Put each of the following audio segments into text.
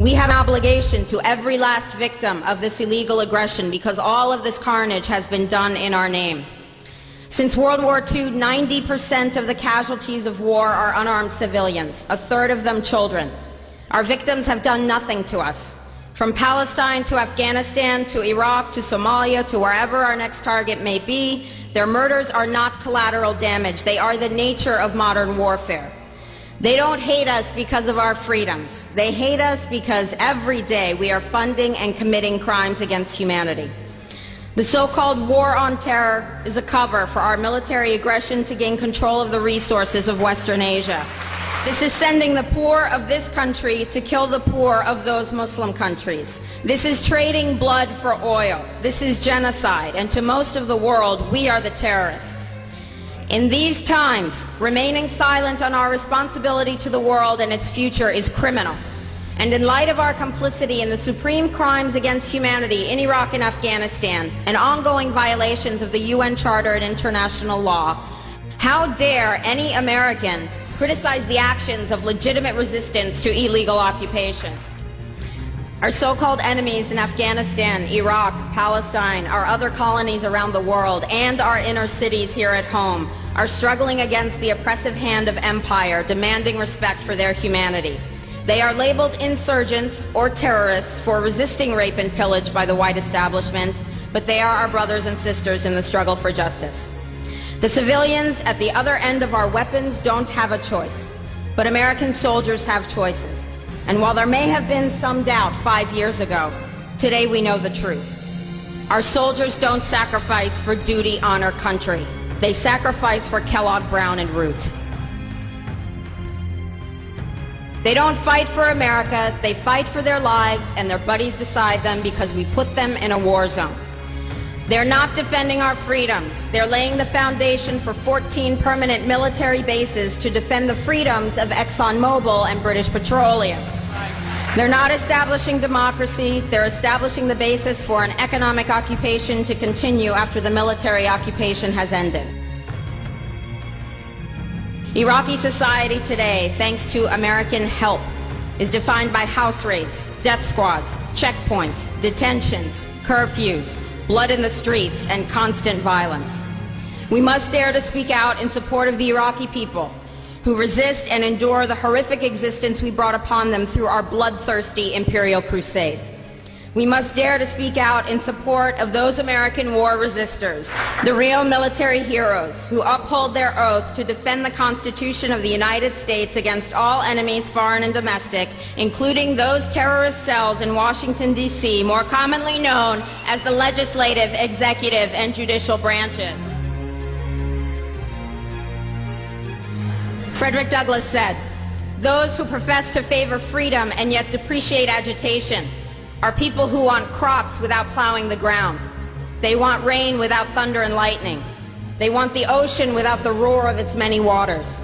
We have an obligation to every last victim of this illegal aggression because all of this carnage has been done in our name. Since World War II, 90% of the casualties of war are unarmed civilians, a third of them children. Our victims have done nothing to us. From Palestine to Afghanistan to Iraq to Somalia to wherever our next target may be, their murders are not collateral damage. They are the nature of modern warfare. They don't hate us because of our freedoms. They hate us because every day we are funding and committing crimes against humanity. The so-called war on terror is a cover for our military aggression to gain control of the resources of Western Asia. This is sending the poor of this country to kill the poor of those Muslim countries. This is trading blood for oil. This is genocide, and to most of the world, we are the terrorists. In these times, remaining silent on our responsibility to the world and its future is criminal. And in light of our complicity in the supreme crimes against humanity in Iraq and Afghanistan, and ongoing violations of the UN Charter and international law, how dare any American criticize the actions of legitimate resistance to illegal occupation? Our so-called enemies in Afghanistan, Iraq, Palestine, our other colonies around the world, and our inner cities here at home are struggling against the oppressive hand of empire, demanding respect for their humanity. They are labeled insurgents or terrorists for resisting rape and pillage by the white establishment, but they are our brothers and sisters in the struggle for justice. The civilians at the other end of our weapons don't have a choice, but American soldiers have choices. And while there may have been some doubt 5 years ago, today we know the truth. Our soldiers don't sacrifice for duty, honor, country. They sacrifice for Kellogg, Brown, and Root. They don't fight for America, they fight for their lives and their buddies beside them because we put them in a war zone. They're not defending our freedoms. They're laying the foundation for 14 permanent military bases to defend the freedoms of ExxonMobil and British Petroleum. They're not establishing democracy. They're establishing the basis for an economic occupation to continue after the military occupation has ended. Iraqi society today, thanks to American help, is defined by house raids, death squads, checkpoints, detentions, curfews, blood in the streets, and constant violence. We must dare to speak out in support of the Iraqi people who resist and endure the horrific existence we brought upon them through our bloodthirsty imperial crusade. We must dare to speak out in support of those American war resistors, the real military heroes who uphold their oath to defend the Constitution of the United States against all enemies, foreign and domestic, including those terrorist cells in Washington, D.C., more commonly known as the legislative, executive, and judicial branches. Frederick Douglass said, "Those who profess to favor freedom and yet depreciate agitation are people who want crops without plowing the ground. They want rain without thunder and lightning. They want the ocean without the roar of its many waters."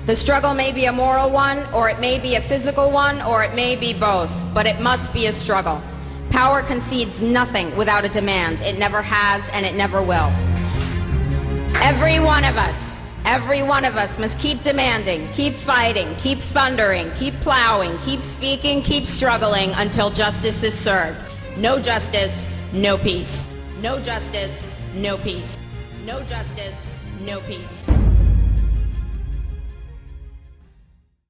The struggle may be a moral one, or it may be a physical one, or it may be both, but it must be a struggle. Power concedes nothing without a demand. It never has, and it never will. Every one of us must keep demanding, keep fighting, keep thundering, keep plowing, keep speaking, keep struggling until justice is served. No justice, no peace. No justice, no peace. No justice, no peace.